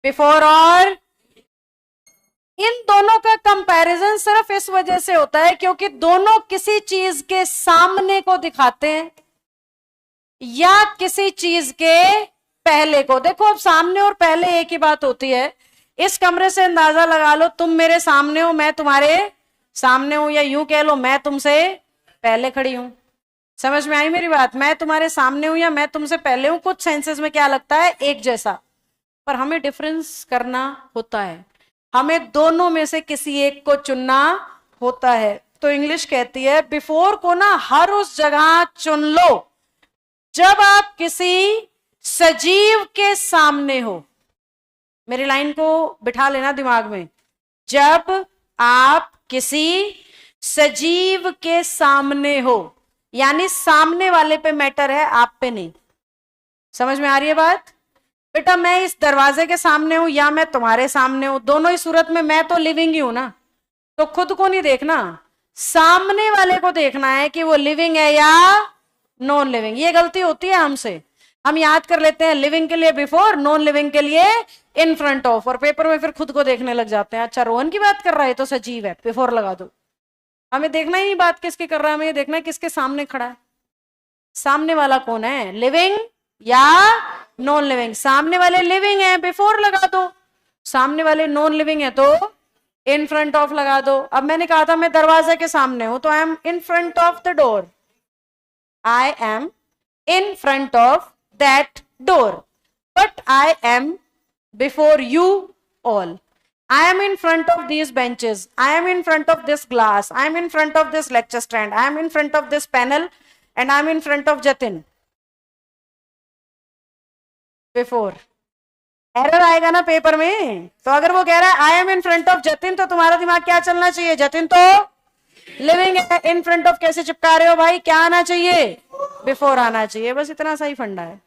Before और इन दोनों का कंपैरिजन सिर्फ इस वजह से होता है क्योंकि दोनों किसी चीज के सामने को दिखाते हैं या किसी चीज के पहले को। देखो अब सामने और पहले एक ही बात होती है। इस कमरे से अंदाजा लगा लो, तुम मेरे सामने हो, मैं तुम्हारे सामने हूं, या यूं कह लो मैं तुमसे पहले खड़ी हूं। समझ में आई मेरी बात? मैं तुम्हारे सामने हूं या मैं तुमसे पहले हूं, कुछ सेंसेस में क्या लगता है एक जैसा, पर हमें डिफरेंस करना होता है, हमें दोनों में से किसी एक को चुनना होता है। तो इंग्लिश कहती है बिफोर को ना हर उस जगह चुन लो जब आप किसी सजीव के सामने हो। मेरी लाइन को बिठा लेना दिमाग में, जब आप किसी सजीव के सामने हो, यानी सामने वाले पे मैटर है, आप पे नहीं। समझ में आ रही है बात? बेटा मैं इस दरवाजे के सामने हूं या मैं तुम्हारे सामने हूं, दोनों ही सूरत में मैं तो लिविंग ही हूं ना। तो खुद को नहीं देखना, सामने वाले को देखना है कि वो लिविंग है या नॉन लिविंग। ये गलती होती है हमसे, हम याद कर लेते हैं लिविंग के लिए बिफोर, नॉन लिविंग के लिए इन फ्रंट ऑफ, और पेपर में फिर खुद को देखने लग जाते हैं। अच्छा रोहन की बात कर रहा है तो सजीव है, बिफोर लगा दो। हमें देखना ही नहीं बात किसकी कर रहा है, हमें ये देखना है किसके सामने खड़ा है। सामने वाला कौन है, लिविंग या नॉन लिविंग? सामने वाले लिविंग है, बिफोर लगा दो। सामने वाले नॉन लिविंग है तो इन फ्रंट ऑफ लगा दो। अब मैंने कहा था मैं दरवाजे के सामने हूं, तो I am in front of the door, I am in front of that door, but I am before you all. I am in front of these benches. I am in front of this glass. I am in front of this lecture stand. I am in front of this panel, and I am in front of Jatin. Before. Error आएगा ना paper में, तो अगर वो कह रहा है I am in front of Jatin, तो तुम्हारा दिमाग क्या चलना चाहिए, जतिन तो लिविंग है, इन फ्रंट ऑफ कैसे चिपका रहे हो भाई, क्या आना चाहिए, बिफोर आना चाहिए। बस इतना सा ही फंडा है।